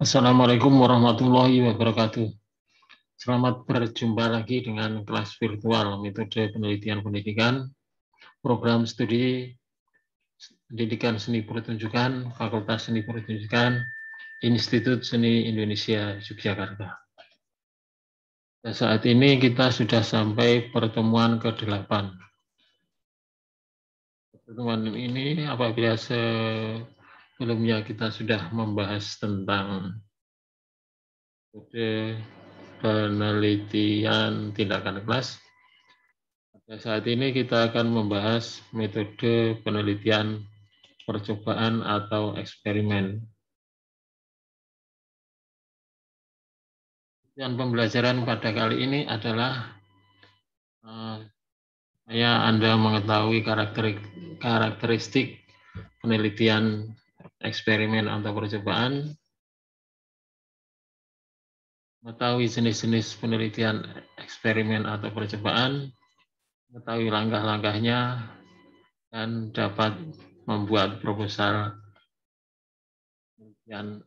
Assalamualaikum warahmatullahi wabarakatuh. Selamat berjumpa lagi dengan kelas virtual metode penelitian pendidikan, program studi pendidikan seni pertunjukan, Fakultas Seni Pertunjukan, Institut Seni Indonesia Yogyakarta. Dan saat ini kita sudah sampai pertemuan ke-8. Pertemuan ini apabila sebelumnya kita sudah membahas tentang metode penelitian tindakan kelas. Pada saat ini kita akan membahas metode penelitian percobaan atau eksperimen. Dan pembelajaran pada kali ini adalah Anda mengetahui karakteristik penelitian eksperimen atau percobaan, mengetahui jenis-jenis penelitian eksperimen atau percobaan, mengetahui langkah-langkahnya, dan dapat membuat proposal penelitian.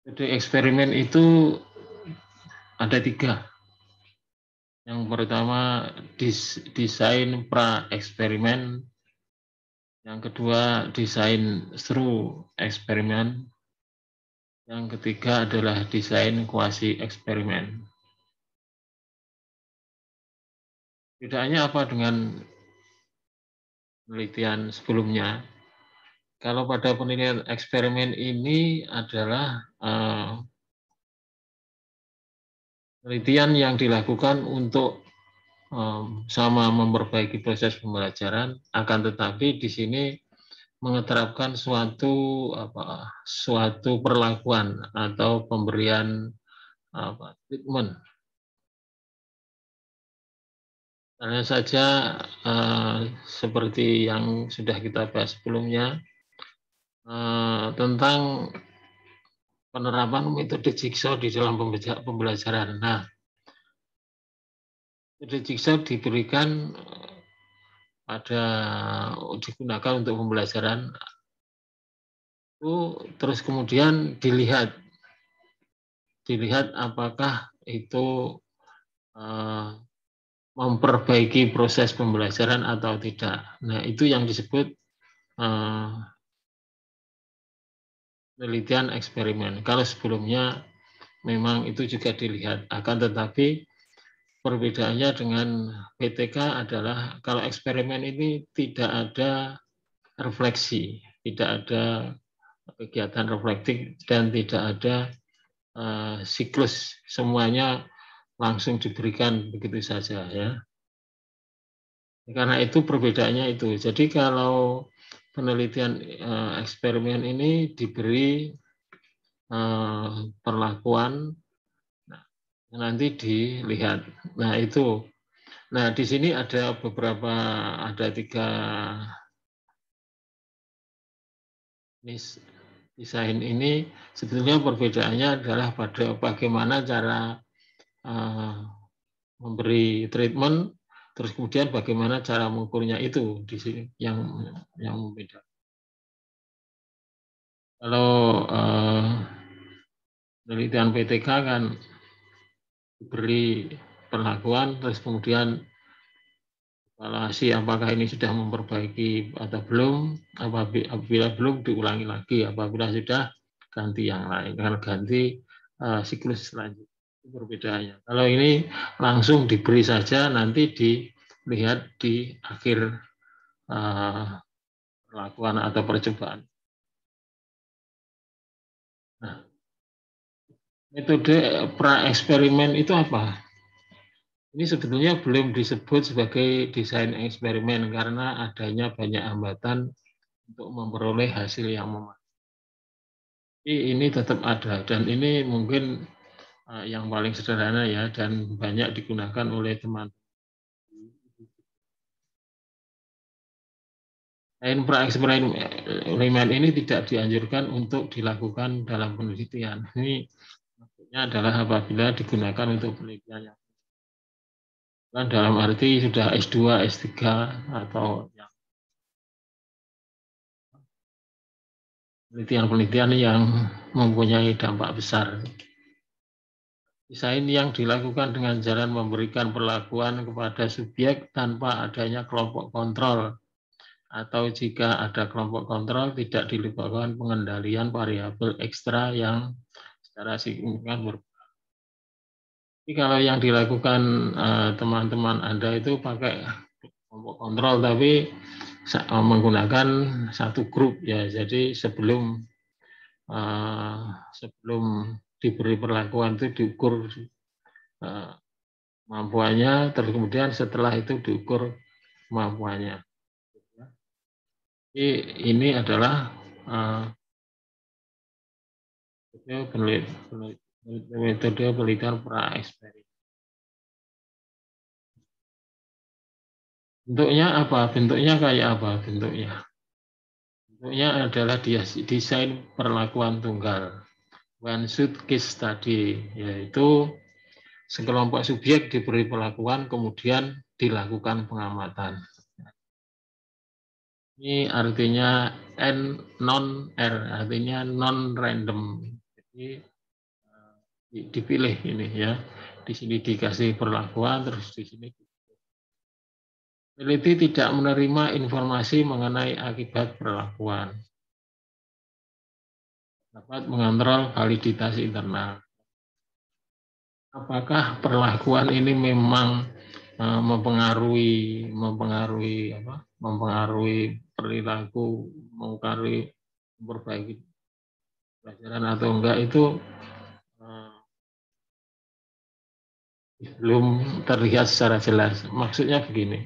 Metode eksperimen itu ada 3. Yang pertama desain pra-eksperimen, yang kedua desain through eksperimen, yang ketiga adalah desain kuasi-eksperimen. Bedanya apa dengan penelitian sebelumnya? Kalau pada penelitian eksperimen ini adalah penelitian yang dilakukan untuk sama memperbaiki proses pembelajaran, akan tetapi di sini mengeterapkan suatu perlakuan atau pemberian treatment. Misalnya saja seperti yang sudah kita bahas sebelumnya tentang penerapan metode jigsaw di dalam pembelajaran. Nah, metode jigsaw diberikan digunakan untuk pembelajaran itu, terus kemudian dilihat apakah itu memperbaiki proses pembelajaran atau tidak. Nah, itu yang disebut penelitian eksperimen. Kalau sebelumnya memang itu juga dilihat, akan tetapi perbedaannya dengan PTK adalah kalau eksperimen ini tidak ada refleksi, tidak ada kegiatan reflektif, dan tidak ada siklus, semuanya langsung diberikan begitu saja ya. Karena itu perbedaannya itu. Jadi kalau penelitian eksperimen ini diberi perlakuan, nanti dilihat. Nah itu. Nah di sini ada 3 desain ini. Sebetulnya perbedaannya adalah pada bagaimana cara memberi treatment, terus kemudian bagaimana cara mengukurnya, itu di sini yang berbeda. Kalau penelitian PTK kan diberi perlakuan, terus kemudian evaluasi apakah ini sudah memperbaiki atau belum. Apabila belum, diulangi lagi. Apabila sudah, ganti yang lain, karena ganti siklus selanjutnya. Itu perbedaannya. Kalau ini langsung diberi saja, nanti dilihat di akhir perlakuan atau percobaan. Nah, metode pra-eksperimen itu apa? Ini sebetulnya belum disebut sebagai desain eksperimen karena adanya banyak hambatan untuk memperoleh hasil yang memadai. Ini tetap ada, dan ini mungkin yang paling sederhana ya, dan banyak digunakan oleh teman. Desain pra-eksperimen ini tidak dianjurkan untuk dilakukan dalam penelitian. Ini maksudnya adalah apabila digunakan untuk penelitian yang dalam arti sudah S2, S3 atau yang penelitian-penelitian yang mempunyai dampak besar. Desain yang dilakukan dengan jalan memberikan perlakuan kepada subjek tanpa adanya kelompok kontrol, atau jika ada kelompok kontrol tidak dilakukan pengendalian variabel ekstra yang secara signifikan berubah. Jadi kalau yang dilakukan teman-teman Anda itu pakai kelompok kontrol tapi menggunakan satu grup ya. Jadi sebelum diberi perlakuan itu diukur kemampuannya, terus kemudian setelah itu diukur kemampuannya. Jadi ini adalah metode penelitian pra-eksperimen. Bentuknya apa? Bentuknya kayak apa? Bentuknya adalah desain perlakuan tunggal. One-shot case study, yaitu sekelompok subjek diberi perlakuan, kemudian dilakukan pengamatan. Ini artinya non-R, artinya non-random. Jadi dipilih ini ya. Di sini dikasih perlakuan, terus di sini. Peneliti tidak menerima informasi mengenai akibat perlakuan. Dapat mengontrol validitas internal. Apakah perlakuan ini memang mempengaruhi perilaku, memperbaiki pelajaran atau enggak, itu belum terlihat secara jelas. Maksudnya begini,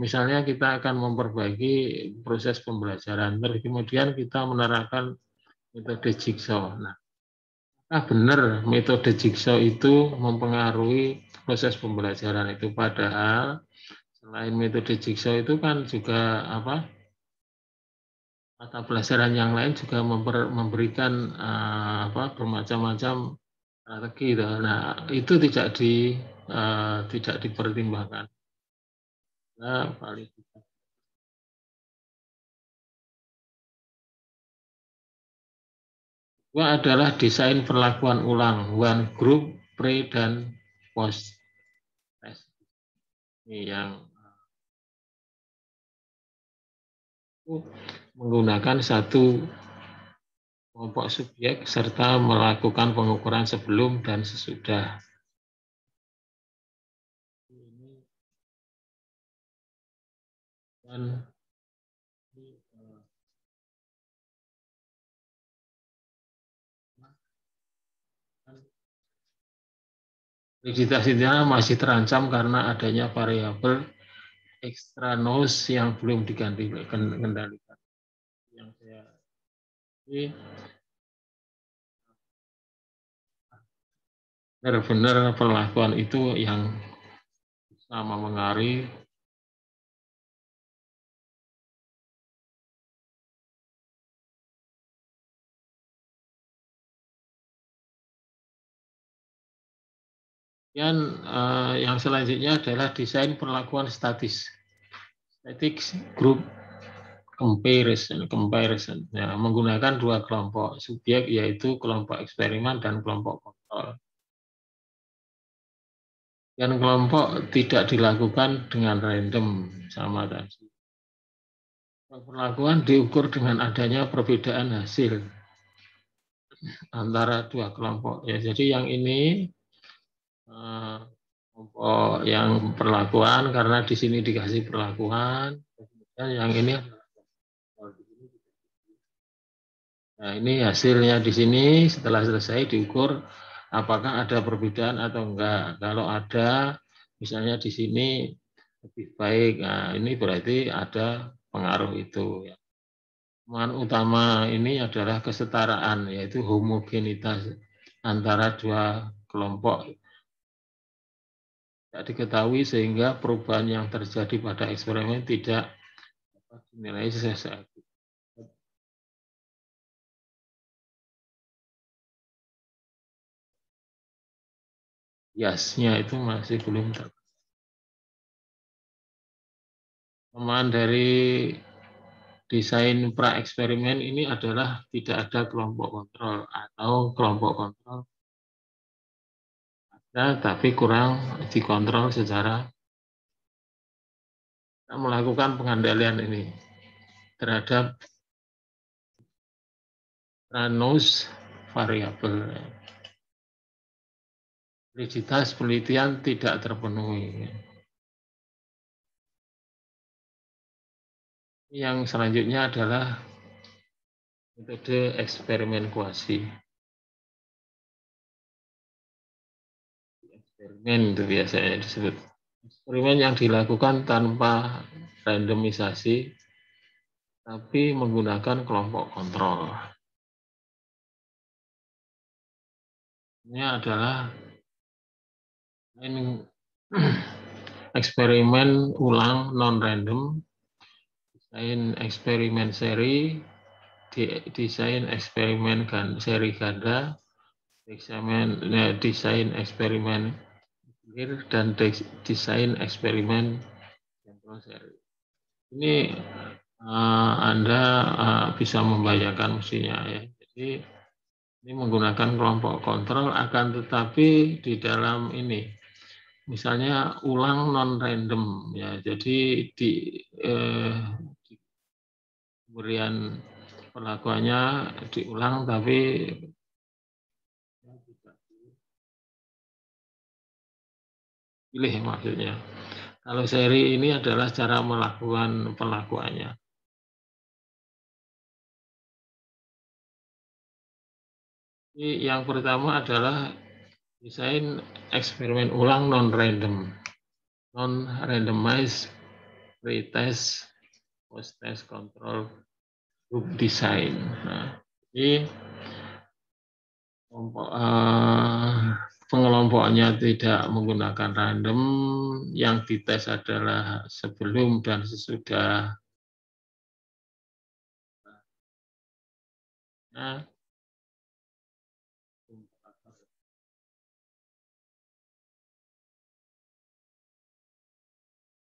misalnya kita akan memperbaiki proses pembelajaran, terus kemudian kita menerapkan metode jigsaw. Nah, benar metode jigsaw itu mempengaruhi proses pembelajaran itu, padahal selain metode jigsaw itu kan juga mata pelajaran yang lain juga memberikan bermacam-macam strategi. Nah, itu tidak dipertimbangkan. Nah, validitas. Kedua adalah desain perlakuan ulang, one group, pre dan post test. Ini yang menggunakan satu kelompok subjek serta melakukan pengukuran sebelum dan sesudah. Dan validitas internal masih terancam karena adanya variabel ekstranos yang belum dikendalikan. Yang saya benar-benar perlakuan itu yang bisa mempengaruhi yang selanjutnya adalah desain perlakuan statis, static group comparison ya, menggunakan dua kelompok subjek, yaitu kelompok eksperimen dan kelompok kontrol. Dan kelompok tidak dilakukan dengan random sama tadi. Perlakuan diukur dengan adanya perbedaan hasil antara dua kelompok ya. Jadi yang ini kelompok yang perlakuan karena di sini dikasih perlakuan, dan yang ini nah ini hasilnya di sini setelah selesai diukur apakah ada perbedaan atau enggak. Kalau ada, misalnya di sini lebih baik, nah ini berarti ada pengaruh itu. Temuan utama ini adalah kesetaraan, yaitu homogenitas antara dua kelompok tidak diketahui sehingga perubahan yang terjadi pada eksperimen tidak dinilai sesuai. Biasnya itu masih belum terjadi. Teman dari desain pra-eksperimen ini adalah tidak ada kelompok kontrol atau kelompok kontrol ada tapi kurang dikontrol secara melakukan pengandalian ini terhadap ranus variabel. Rigiditas penelitian tidak terpenuhi. Yang selanjutnya adalah metode eksperimen kuasi. Eksperimen itu biasanya disebut. Eksperimen yang dilakukan tanpa randomisasi, tapi menggunakan kelompok kontrol. Ini adalah eksperimen ulang non-random, desain eksperimen seri, desain eksperimen seri ganda, desain eksperimen clear, dan desain eksperimen kontrol seri. Ini Anda bisa membayangkan mestinya ya. Jadi ini menggunakan kelompok kontrol, akan tetapi di dalam ini misalnya ulang non random ya. Jadi di pemberian perlakuannya diulang tapi pilih maksudnya. Kalau seri ini adalah cara melakukan pelakuannya. Ini yang pertama adalah desain eksperimen ulang non-random, non-randomized pre-test, post-test control group design. Nah, jadi pengelompoknya tidak menggunakan random, yang dites adalah sebelum dan sesudah. Nah,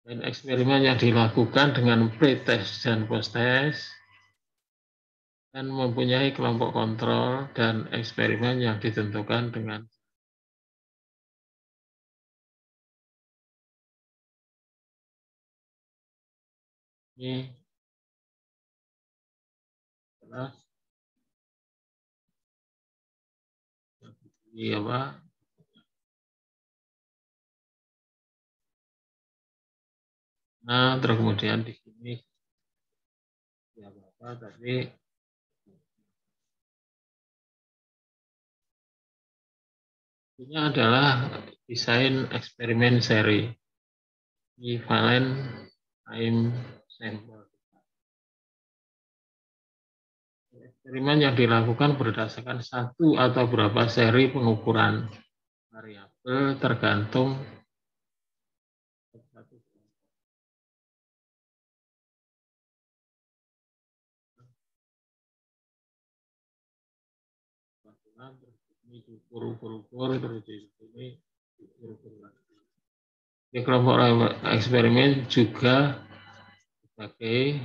dan eksperimen yang dilakukan dengan pre-test dan post-test dan mempunyai kelompok kontrol dan eksperimen yang ditentukan dengan ini adalah apa? Nah, terus kemudian di sini ya apa tadi ini adalah desain eksperimen seri equivalent time sample. Eksperimen yang dilakukan berdasarkan satu atau beberapa seri pengukuran variabel tergantung ini diukur-ukur terus ini diukur lagi. Di kelompok eksperimen juga sebagai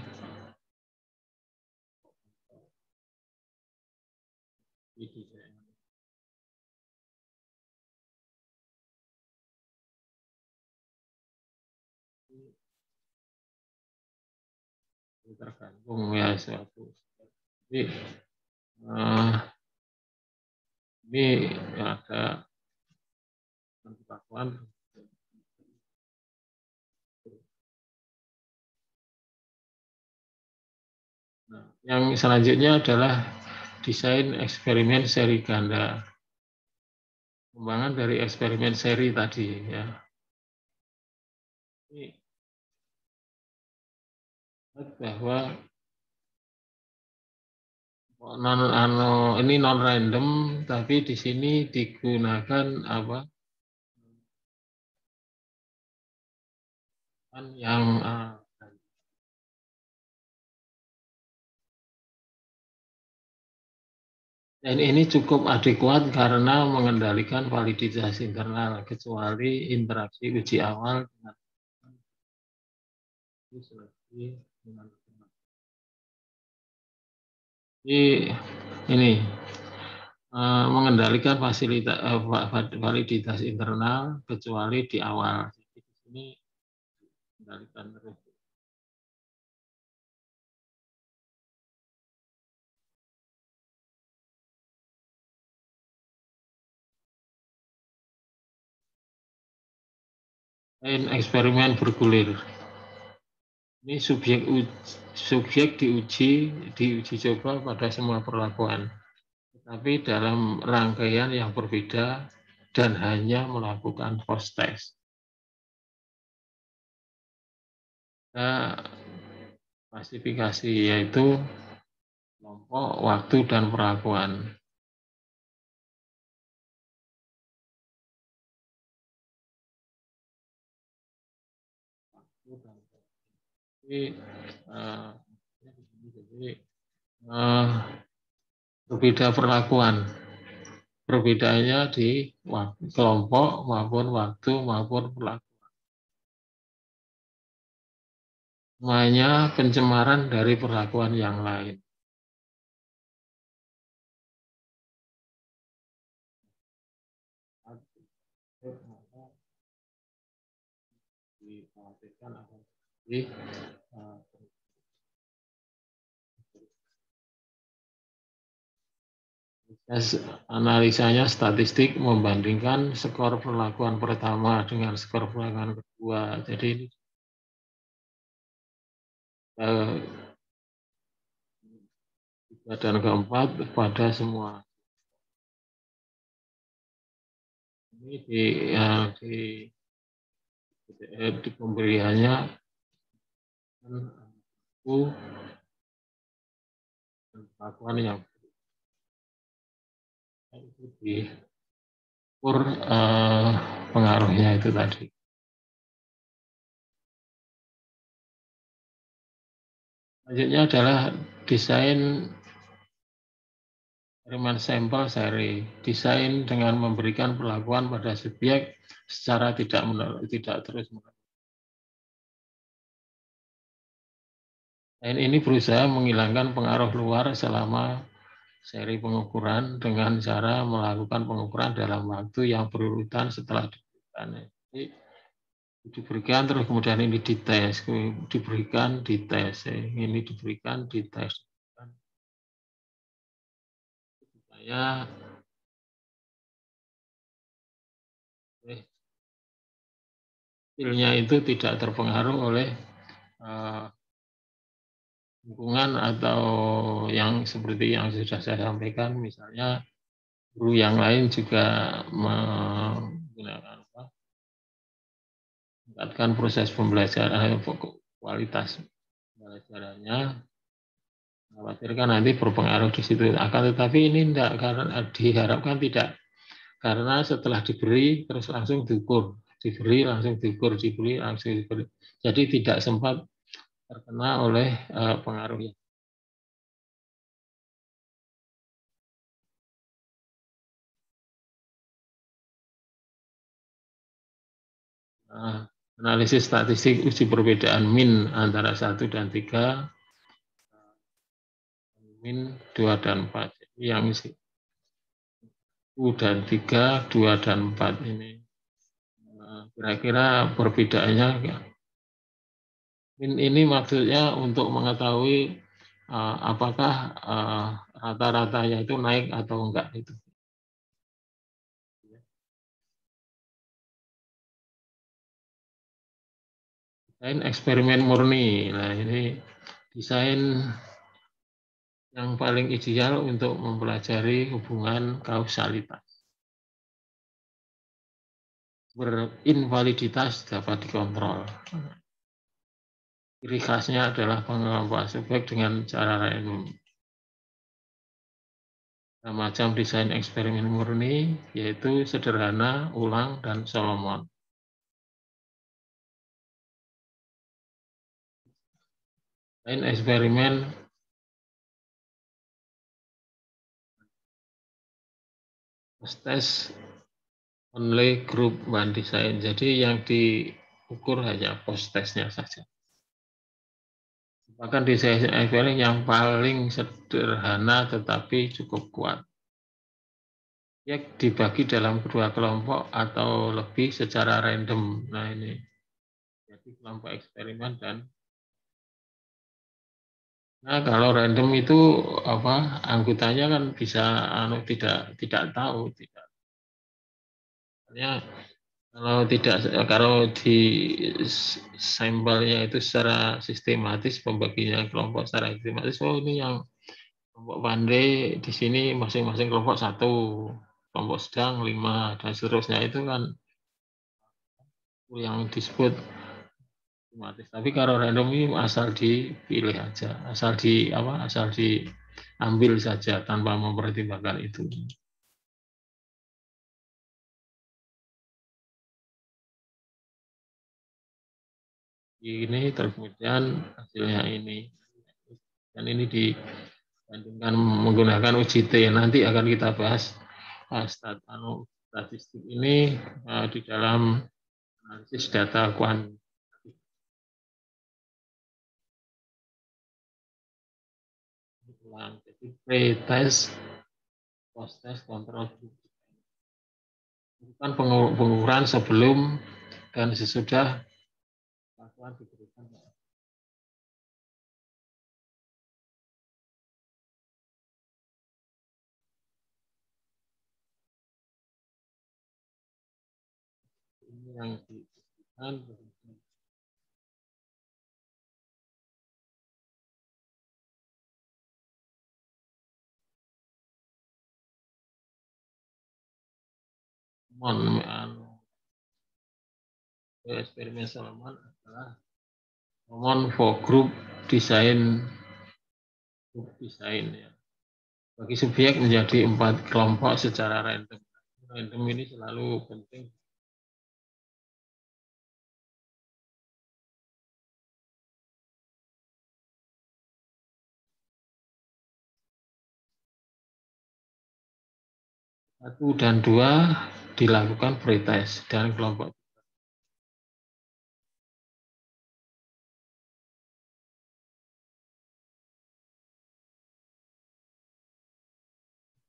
tergantung ya suatu. Jadi ini ada pengetahuan. Nah, yang selanjutnya adalah desain eksperimen seri ganda. Pengembangan dari eksperimen seri tadi ya. Ini bahwa ini non random tapi di sini digunakan apa? Yang dan ini cukup adekuat karena mengendalikan validitas internal kecuali interaksi uji awal dengan Jadi ini mengendalikan validitas internal kecuali di awal. Jadi di sini kendalikan terus. Eksperimen bergulir. Ini subjek diuji coba pada semua perlakuan, tetapi dalam rangkaian yang berbeda dan hanya melakukan post test. Nah, klasifikasi yaitu kelompok, waktu, dan perlakuan. Jadi, berbeda perlakuan. Perbedaannya di kelompok maupun waktu maupun perlakuan. Semuanya pencemaran dari perlakuan yang lain. Dikhawatirkan akan analisanya statistik membandingkan skor perlakuan pertama dengan skor perlakuan kedua. Jadi ini dan keempat pada semua. Ini di pemberiannya perlakuan yang itu diukur pengaruhnya itu tadi. Selanjutnya adalah desain eksperimen sampel seri. Desain dengan memberikan perlakuan pada subjek secara tidak terus menerus. Desain ini berusaha menghilangkan pengaruh luar selama seri pengukuran dengan cara melakukan pengukuran dalam waktu yang berurutan setelah diberikan. Jadi, diberikan terus kemudian ini dites, diberikan dites, ini diberikan dites. Supaya hasilnya itu tidak terpengaruh oleh lingkungan atau yang seperti yang sudah saya sampaikan, misalnya guru yang lain juga menggunakan meningkatkan proses pembelajaran, kualitas pembelajarannya, khawatirkan nanti berpengaruh di situ. Akan tetapi ini tidak, karena diharapkan tidak, karena setelah diberi terus langsung diukur, diberi langsung diukur, diberi langsung diukur. Jadi tidak sempat terkena oleh pengaruhnya. Analisis statistik uji perbedaan min antara 1 dan 3, min 2 dan 4. Jadi yang 1 dan 3, 2 dan 4 ini. Kira-kira perbedaannya, min ini maksudnya untuk mengetahui apakah rata-ratanya itu naik atau enggak itu. Desain eksperimen murni. Nah, ini desain yang paling ideal untuk mempelajari hubungan kausalitas. Berinvaliditas dapat dikontrol. Ciri khasnya adalah pengelompokan subjek dengan cara random. Nah, macam desain eksperimen murni yaitu sederhana, ulang, dan Solomon. Desain eksperimen post-test only group one design. Jadi yang diukur hanya post-testnya saja. Bahkan desain experiment yang paling sederhana tetapi cukup kuat. Ya, dibagi dalam kedua kelompok atau lebih secara random. Nah ini, jadi kelompok eksperimen dan nah kalau random itu apa anggotanya kan bisa tidak tahu tidak. Kalau di sampelnya itu secara sistematis pembagian kelompok secara sistematis, oh ini yang kelompok pandai di sini masing-masing kelompok 1, kelompok sedang 5 dan seterusnya itu kan yang disebut sistematis. Tapi kalau random ini asal dipilih aja, asal diambil saja tanpa mempertimbangkan itu. Ini terus kemudian hasilnya ini dan ini dibandingkan menggunakan UJT. Nanti akan kita bahas statistik ini di dalam analisis data kuantitatif. Jadi pre-test, post-test, kontrol. Bukan pengukuran sebelum dan sesudah bantuan diberikan. Ini yang diberikan. Eksperimen Solomon adalah Solomon for group design ya. Bagi subjek menjadi 4 kelompok secara random. Random ini selalu penting. Satu dan 2 dilakukan pretest dan kelompok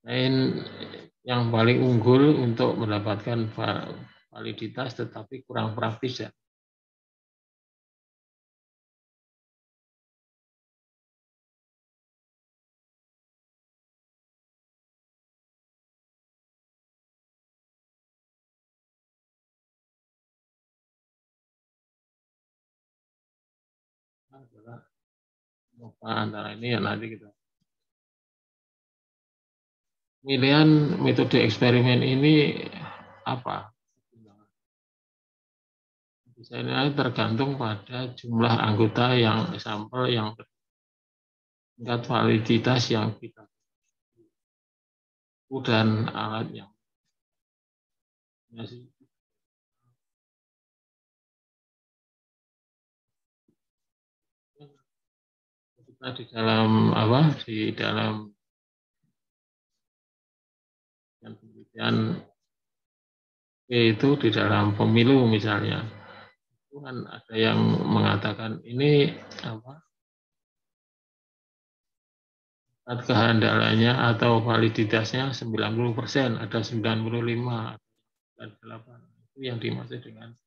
lain yang paling unggul untuk mendapatkan validitas tetapi kurang praktis ya. Apa antara ini ya nanti kita. Pemilihan metode eksperimen ini apa? Desainnya tergantung pada jumlah anggota yang sampel yang tingkat validitas yang kita dan alat yang kita di dalam penelitian itu di dalam pemilu misalnya itu kan ada yang mengatakan ini kehandalannya atau validitasnya 90%, ada 95 dan 8 itu yang dimaksud dengan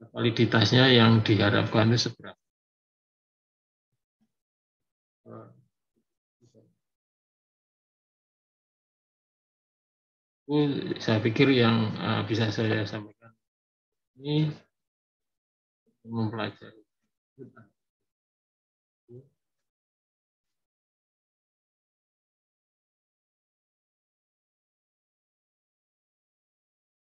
validitasnya yang diharapkan itu seberapa. Itu saya pikir yang bisa saya sampaikan ini mempelajari